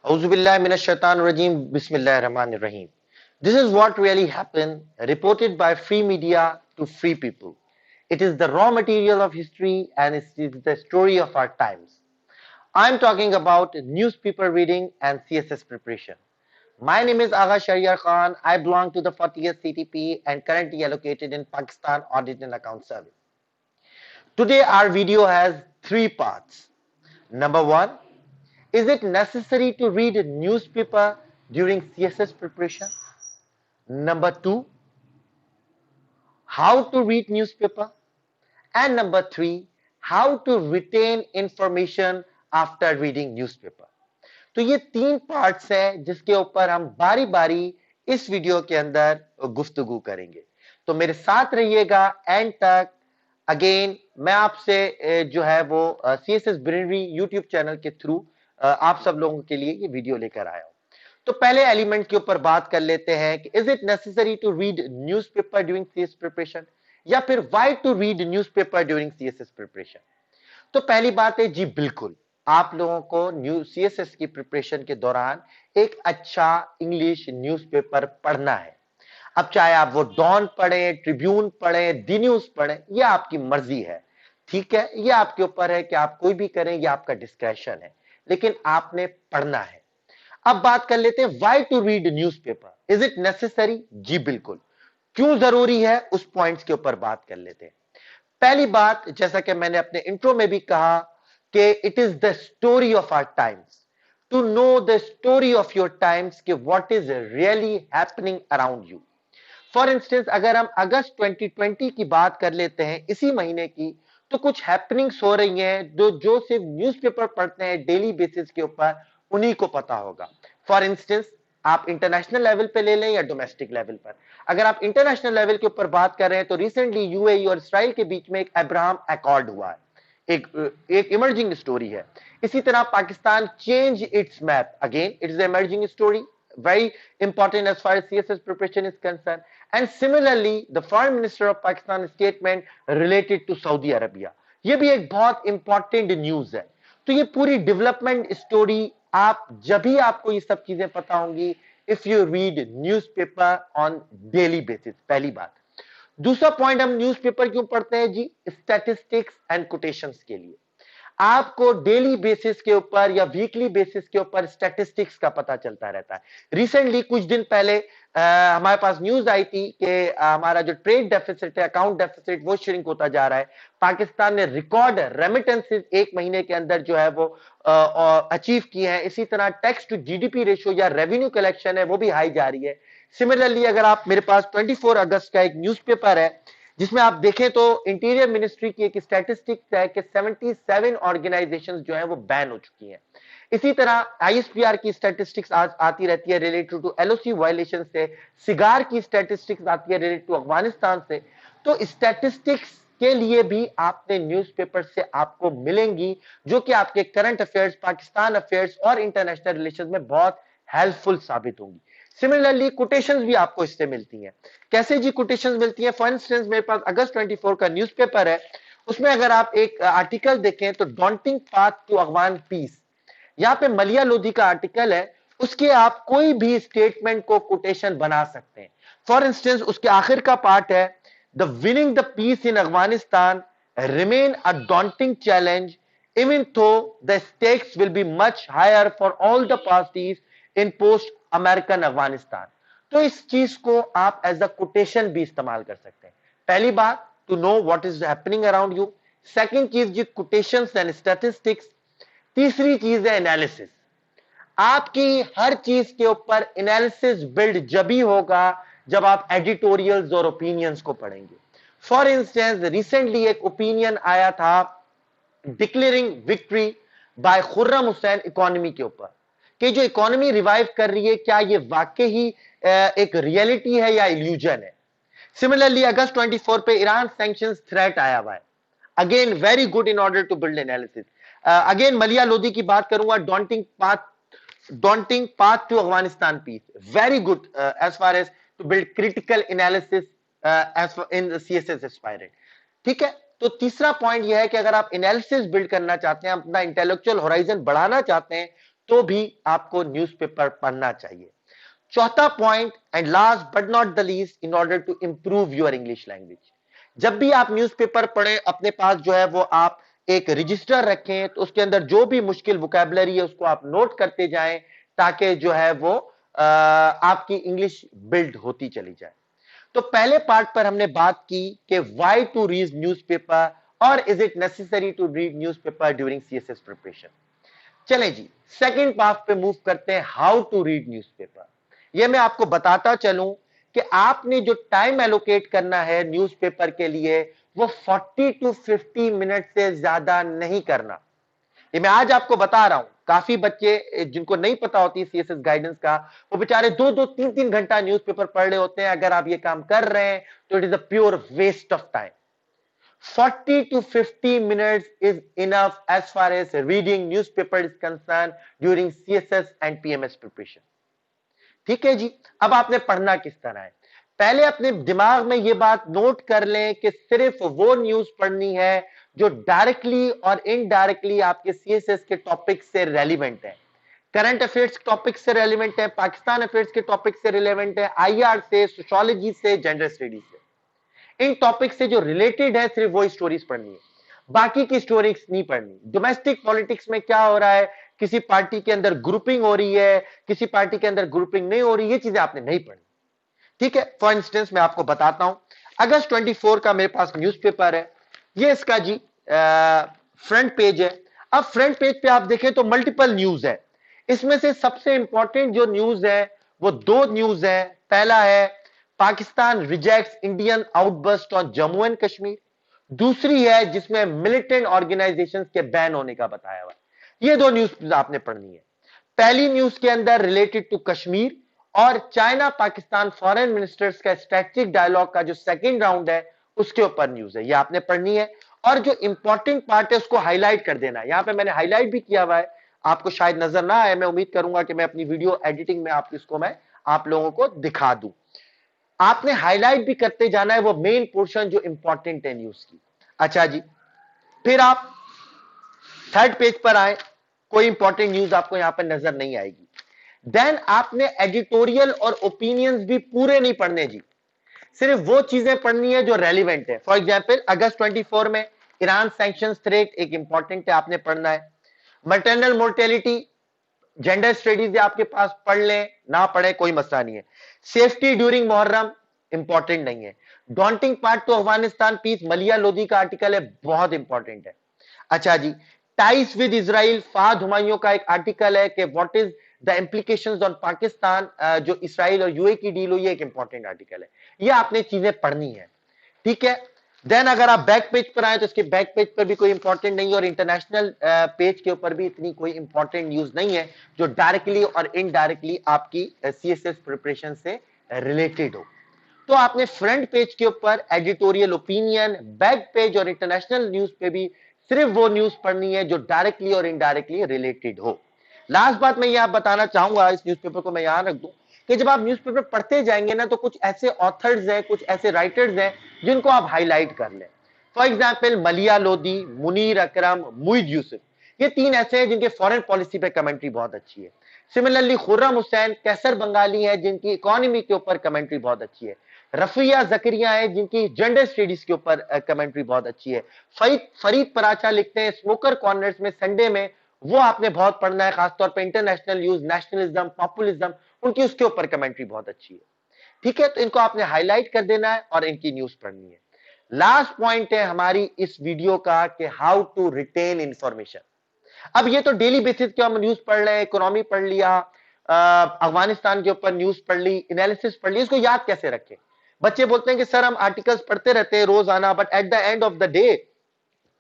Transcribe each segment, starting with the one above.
Auzubillahi minash-shaitanir-rajim. Bismillahir-rahmanir-rahim. This is what really happened, reported by free media to free people. It is the raw material of history and it is the story of our times. I'm talking about newspaper reading and CSS preparation. My name is Agha Shahryar Khan. I belong to the 40th CTP and currently allocated in Pakistan Audit and Account Service. Today our video has three parts. Number one, is it necessary to read a newspaper during CSS preparation? Number two, how to read newspaper? And number three, how to retain information after reading newspaper. तो ये तीन parts हैं जिसके ऊपर हम बारी बारी इस वीडियो के अंदर गुफ्तगू करेंगे। तो मेरे साथ रहिएगा एंड तक। अगेन मैं आपसे जो है वो CSS ब्रेनरी यूट्यूब चैनल के थ्रू आप सब लोगों के लिए ये वीडियो लेकर आया हूं। तो पहले एलिमेंट के ऊपर बात कर लेते हैं कि is it necessary to read newspaper during CS preparation, या फिर why to read newspaper during CSS preparation. तो पहली बात है जी बिल्कुल, आप लोगों को न्यू सीएसएस की प्रिपरेशन के दौरान एक अच्छा इंग्लिश न्यूज़पेपर पढ़ना है। अब चाहे आप वो डॉन पढ़े, ट्रिब्यून पढ़े, दी न्यूज पढ़े, ये आपकी मर्जी है, ठीक है, ये आपके ऊपर है कि आप कोई भी करें, ये आपका डिस्क्रेशन है, लेकिन आपने पढ़ना है। अब बात कर लेते हैं why to read newspaper, is it necessary? जी बिल्कुल। क्यों जरूरी है उस पॉइंट्स के ऊपर बात कर लेते हैं। पहली बात, जैसा कि मैंने अपने इंट्रो में भी कहा कि it is the story of our times, to know the story of your times कि what is really happening around you. For instance अगर हम अगस्त 2020 की बात कर लेते हैं, इसी महीने की, तो कुछ हैपनिंग्स हो रही हैं जो सिर्फ न्यूज़पेपर पढ़ते हैं डेली बेसिस के ऊपर, उन्हीं को पता होगा। फॉर इंस्टेंस आप इंटरनेशनल लेवल पे ले लें या डोमेस्टिक लेवल पर। अगर आप इंटरनेशनल लेवल के ऊपर बात कर रहे हैं तो रिसेंटली यूएई और इसराइल के बीच में एक अब्राहम अकॉर्ड हुआ है, एक इमर्जिंग स्टोरी है। इसी तरह Pakistan change it's map, again it is emerging story, very important as far as CSS preparation is concerned. And similarly, the Foreign Minister of Pakistan statement related to Saudi Arabia, ये भी एक बहुत important news है। तो ये पूरी development story आप जब भी आपको ये सब चीजें पता होंगी if you read newspaper on daily basis, पहली बात। दूसरा पॉइंट, हम न्यूज़पेपर क्यों पढ़ते हैं जी? स्टैटिस्टिक्स एंड कोटेशंस के लिए। आपको डेली बेसिस के ऊपर या वीकली बेसिस के ऊपर स्टैटिस्टिक्स का पता चलता रहता है। रिसेंटली कुछ दिन पहले हमारे पास न्यूज आई थी कि हमारा जो ट्रेड डेफिसिट है, अकाउंट डेफिसिट, वो श्रिंक होता जा रहा है। पाकिस्तान ने रिकॉर्ड रेमिटेंसेस एक महीने के अंदर जो है वो अचीव किए हैं। इसी तरह टैक्स टू जीडीपी रेशियो या रेवेन्यू कलेक्शन है वो भी हाई जा रही है। सिमिलरली अगर आप, मेरे पास 24 अगस्त का एक न्यूज़पेपर है जिसमें आप देखें तो इंटीरियर मिनिस्ट्री की एक स्टैटिस्टिक्स है कि 77 ऑर्गेनाइजेशंस जो है वो बैन हो चुकी हैं। इसी तरह आईएसपीआर की स्टैटिस्टिक्स आती रहती है रिलेटेड टू एलओसी वायलेशन से, सिगार की स्टैटिस्टिक्स आती है रिलेटेड टू अफगानिस्तान से। तो स्टैटिस्टिक्स के लिए भी आपने न्यूज़पेपर से आपको मिलेंगी जो कि आपके करंट अफेयर्स, पाकिस्तान अफेयर्स और इंटरनेशनल रिलेशंस में बहुत हेल्पफुल साबित होंगी। सिमिलरली कोटेशंस भी आपको इससे मिलती हैं। कैसे जी कोटेशंस मिलती हैं? फॉर इंस्टेंस मेरे पास अगस्त 24 का न्यूज़पेपर है, उसमें अगर आप एक आर्टिकल देखें तो daunting path to Afghan peace, यहाँ पे मलिया लोधी का आर्टिकल है, उसके आप कोई भी स्टेटमेंट को कोटेशन बना सकते हैं। फॉर इंस्टेंस उसके आखिर का पार्ट है, the winning the peace in Afghanistan remain a daunting challenge even though the stakes will be much higher for all the parties in post American Afghanistan. तो इस चीज को आप एज अ कोटेशन भी इस्तेमाल कर सकते हैं। पहली बात, to know what is happening around you. Second चीज जी कोटेशंस एंड स्टैटिस्टिक्स। तीसरी चीज है एनालिसिस। आपकी हर चीज के ऊपर एनालिसिस बिल्ड जब ही होगा जब आप एडिटोरियल्स और ओपिनियंस को पढ़ेंगे। फॉर इंस्टेंस रिसेंटली एक ओपिनियन आया था declaring victory by Khurram Hussain economy के ऊपर, कि जो इकोनॉमी रिवाइव कर रही है क्या ये वाकई ही एक रियलिटी है या इल्यूजन है। सिमिलरली अगस्त 24 पे ईरान सैंक्शंस थ्रेट आया हुआ है, again very good in order to build analysis. Again Maleeha Lodhi की बात करूंगा, daunting path to Afghanistan peace, very good as far as to build critical analysis in CSS aspirant. ठीक है, तो तीसरा पॉइंट यह है कि अगर आप एनालिसिस बिल्ड करना चाहते हैं, अपना इंटेलेक्चुअल होराइजन बढ़ाना चाहते हैं, तो भी आपको न्यूज़पेपर पढ़ना चाहिए। चौथा point and last but not the least, in order to improve your English language, जब भी आप न्यूज़पेपर पढ़ें अपने पास जो है वो आप एक रजिस्टर रखें, तो उसके अंदर जो भी मुश्किल वोकैबुलरी है उसको आप नोट करते जाएं, ताकि जो है वो आपकी इंग्लिश बिल्ड होती चली जाए। तो पहले पार्ट पर हमने बात की कि व्हाई टू रीड न्यूज़पेपर और is it necessary to read newspaper during CSS preparation. चलें जी, सेकंड पार्ट पे मूव करते हैं, हाउ टू रीड न्यूज़पेपर। ये मैं आपको बताता चलूं कि आपने जो टाइम एलोकेट करना है न्यूज़पेपर के लिए वो 40 टू 50 मिनट से ज्यादा नहीं करना। ये मैं आज आपको बता रहा हूं, काफी बच्चे जिनको नहीं पता होती सीएसएस गाइडेंस का, वो बेचारे 2-2 3-3 घंटा न्यूज़पेपर पढ़ रहे होते हैं। अगर आप ये काम कर रहे हैं तो it is a pure waste of time. 40 to 50 minutes is enough as far as reading newspaper is concerned during CSS and PMS preparation. ठीक है जी, अब आपने पढ़ना किस तरह है, पहले अपने दिमाग में यह बात नोट कर लें कि सिर्फ वो न्यूज पढ़नी है जो डायरेक्टली और इनडायरेक्टली आपके सीएसएस के टॉपिक से रेलिवेंट है, करंट अफेयर्स टॉपिक से रेलिवेंट है, पाकिस्तान अफेयर्स के टॉपिक से रिलेवेंट है, आईआर से, सोशियोलॉजी से, जेंडर स्टडीज से। इन टॉपिक से जो रिलेटेड है सिर्फ वो स्टोरीज पढ़नी है, बाकी की स्टोरीज नहीं पढ़नी। डोमेस्टिक पॉलिटिक्स में क्या हो रहा है, किसी पार्टी के अंदर ग्रुपिंग हो रही है, किसी पार्टी के अंदर ग्रुपिंग नहीं हो रही, ये चीजें आपने नहीं पढ़नी। ठीक है, फॉर इंस्टेंस मैं आपको बताता हूं, अगस्त 24 का मेरे पास न्यूज़पेपर है, ये इसका जी फ्रंट पेज है। अब फ्रंट पेज पे आप देखें तो मल्टीपल न्यूज है, इसमें से सबसे इंपॉर्टेंट जो न्यूज है वो दो न्यूज है। पहला है Pakistan rejects Indian outburst on Jammu and Kashmir, दूसरी है जिसमें मिलिटेंट ऑर्गेनाइजेशंस के बैन होने का बताया हुआ। ये दो न्यूज आपने पढ़नी है। पहली न्यूज के अंदर रिलेटेड टू कश्मीर और चाइना पाकिस्तान फॉरेन मिनिस्टर्स का स्ट्रेटेजिक डायलॉग का जो सेकंड राउंड है उसके ऊपर न्यूज है, ये आपने पढ़नी है। और जो इंपॉर्टेंट पार्ट है उसको हाईलाइट कर देना है, यहां पे मैंने हाईलाइट भी किया हुआ है, आपको शायद नजर ना आए, मैं उम्मीद करूंगा कि मैं अपनी वीडियो एडिटिंग में आपको इसको मैं आप लोगों को दिखा दूं। आपने हाईलाइट भी करते जाना है वो मेन पोर्शन जो इंपॉर्टेंट है न्यूज की। अच्छा जी, फिर आप थर्ड पेज पर आए, कोई इंपॉर्टेंट न्यूज आपको यहां पर नजर नहीं आएगी। देन आपने एडिटोरियल और ओपिनियंस भी पूरे नहीं पढ़ने जी, सिर्फ वो चीजें पढ़नी है जो रेलिवेंट है। फॉर एग्जांपल अगस्त 24 में ईरान सैंक्शंस थ्रेट एक इंपॉर्टेंट है, आपने पढ़ना है। मैटरनल मोर्टेलिटी, जेंडर स्टडीज आपके पास, पढ़ लें ना पढ़े कोई मसला नहीं है। सेफ्टी ड्यूरिंग मुहर्रम इंपॉर्टेंट नहीं है। Daunting part to Afghanistan peace, Maleeha Lodhi का आर्टिकल है, बहुत इंपॉर्टेंट है। अच्छा जी, ties with Israel, Fahad Humayun का एक आर्टिकल है कि what is the implications on Pakistan, जो इसराइल और यूए की डील हुई है, एक इंपॉर्टेंट आर्टिकल है। ये आपने चीजें पढ़नी है, ठीक है। देन अगर आप बैक पेज पर आए तो इसके बैक पेज पर भी कोई इंपॉर्टेंट नहीं है, और इंटरनेशनल पेज के ऊपर भी इतनी कोई इंपॉर्टेंट न्यूज नहीं है जो डायरेक्टली और इनडायरेक्टली आपकी सीएसएस प्रिपरेशन से रिलेटेड हो। तो आपने फ्रंट पेज के ऊपर एडिटोरियल ओपिनियन, बैक पेज और इंटरनेशनल न्यूज पे भी सिर्फ वो न्यूज पढ़नी है जो डायरेक्टली और इनडायरेक्टली रिलेटेड हो। लास्ट बात मैं ये आप बताना चाहूंगा, इस न्यूज़पेपर को मैं यहां रख दूं कि जब आप न्यूज़पेपर पढ़ते जाएंगे ना तो कुछ ऐसे ऑथर्स हैं, कुछ ऐसे राइटर्स हैं जिनको आप हाईलाइट कर लें। फॉर एग्जाम्पल मलिया लोधी, मुनीर अकरम, मुईद यूसुफ, ये तीन ऐसे हैं जिनके फॉरेन पॉलिसी पे कमेंट्री बहुत अच्छी है। सिमिलरली खुर्रम हुसैन, कैसर बंगाली है जिनकी इकोनॉमी के ऊपर कमेंट्री बहुत अच्छी है। रफिया जकरिया है जिनकी जेंडर स्टडीज के ऊपर कमेंट्री बहुत अच्छी है। फरीद पराचा लिखते हैं स्मोकर कॉर्नर्स में संडे में, वो आपने बहुत पढ़ना है, खासतौर पर इंटरनेशनल न्यूज, नेशनलिज्म, पॉपुलिज्म, उनकी उसके ऊपर कमेंट्री बहुत अच्छी है। ठीक है, तो इनको आपने हाईलाइट कर देना है और इनकी न्यूज पढ़नी है। लास्ट पॉइंट है हमारी इस वीडियो का कि हाउ टू रिटेन इंफॉर्मेशन। अब ये तो डेली बेसिस के हम न्यूज पढ़ रहे हैं, इकोनॉमी पढ़ लिया, अफगानिस्तान के ऊपर न्यूज पढ़ ली, एनालिसिस पढ़ ली, इसको याद कैसे रखें। बच्चे बोलते हैं कि सर हम आर्टिकल्स पढ़ते रहते हैं रोजाना, but at the end of the day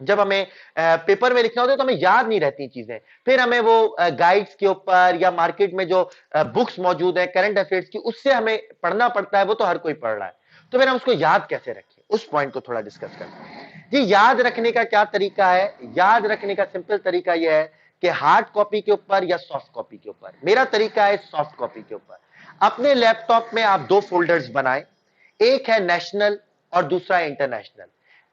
जब हमें पेपर में लिखना होता है तो हमें याद नहीं रहती चीजें, फिर हमें वो गाइड्स के ऊपर या मार्केट में जो बुक्स मौजूद है करंट अफेयर्स की, उससे हमें पढ़ना पड़ता है, वो तो हर कोई पढ़ रहा है, तो फिर हम उसको याद कैसे रखें, उस पॉइंट को थोड़ा डिस्कस करते हैं जी। याद रखने का क्या तरीका है, याद रखने का सिंपल तरीका यह है कि हार्ड कॉपी के ऊपर या सॉफ्ट कॉपी के ऊपर। मेरा तरीका है सॉफ्ट कॉपी के ऊपर। अपने लैपटॉप में आप दो फोल्डर्स बनाएं, एक है नेशनल और दूसरा है इंटरनेशनल।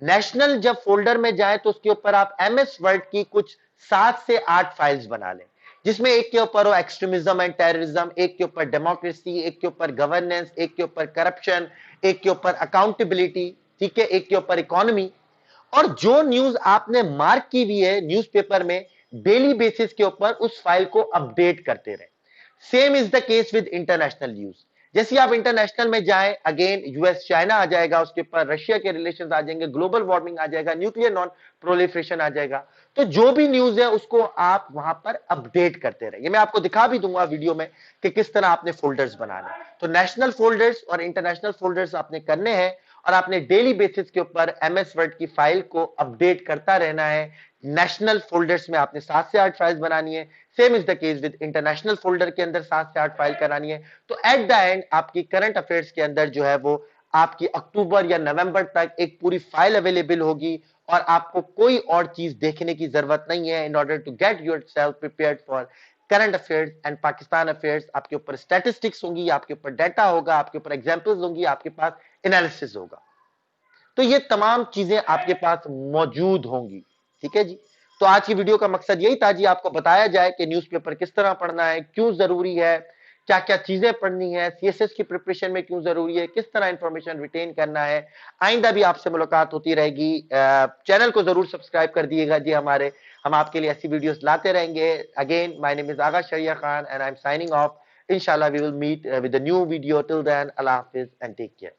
नेशनल जब फोल्डर में जाए तो उसके ऊपर आप एमएस वर्ड की कुछ 7 से 8 फाइल्स बना लें। जिसमें एक के ऊपर हो एक्सट्रीमिज्म एंड टेररिज्म, एक के ऊपर डेमोक्रेसी, एक के ऊपर गवर्नेंस, एक के ऊपर करप्शन, एक के ऊपर अकाउंटेबिलिटी, ठीक है, एक के ऊपर इकोनॉमी। और जो न्यूज आपने मार्क की हुई है न्यूज़पेपर में, डेली बेसिस के ऊपर उस फाइल को अपडेट करते रहे। Same is the case with international news. जैसे आप इंटरनेशनल में जाएं, अगेन यूएस चाइना आ जाएगा, उसके ऊपर रशिया के रिलेशंस आ जाएंगे, ग्लोबल वार्मिंग आ जाएगा, न्यूक्लियर नॉन प्रोलिफरेशन आ जाएगा। तो जो भी न्यूज है उसको आप वहां पर अपडेट करते रहिए। मैं आपको दिखा भी दूंगा वीडियो में कि किस तरह आपने फोल्डर्स बनाने। तो नेशनल फोल्डर्स और इंटरनेशनल फोल्डर्स आपने करने हैं, और आपने डेली बेसिस के ऊपर एमएस वर्ड की फाइल को अपडेट करता रहना है। नेशनल फोल्डर्स में आपने 7 से 8 फाइल्स बनानी है। Same is the case with international folder के अंदर 7 से 8 फाइल करानी है। तो एट द एंड आपकी करंट अफेयर्स के अंदर जो है वो आपकी अक्टूबर या नवंबर तक एक पूरी फाइल अवेलेबल होगी, और आपको कोई और चीज देखने की जरूरत नहीं है in order to get yourself prepared for current affairs and Pakistan affairs. आपके ऊपर स्टैटिस्टिक्स होंगी, आपके ऊपर डाटा होगा, आपके ऊपर एग्जांपल्स होंगी, आपके पास एनालिसिस होगा। तो ये तमाम चीजें आपके पास मौजूद होंगी। ठीक है जी। तो आज की वीडियो का मकसद यही था जी, आपको बताया जाए कि न्यूज़पेपर किस तरह पढ़ना है, क्यों जरूरी है, क्या क्या चीजें पढ़नी है, सीएसएस की प्रिपरेशन में क्यों जरूरी है, किस तरह इंफॉर्मेशन रिटेन करना है। आइंदा भी आपसे मुलाकात होती रहेगी। चैनल को जरूर सब्सक्राइब कर दिएगा जी हमारे, हम आपके लिए ऐसी वीडियोस लाते रहेंगे। Again my name is Agha Shariya Khan and I am signing off. इंशाल्लाह we will meet with a new video. Till then, अल्लाह हाफिज एंड टेक केयर।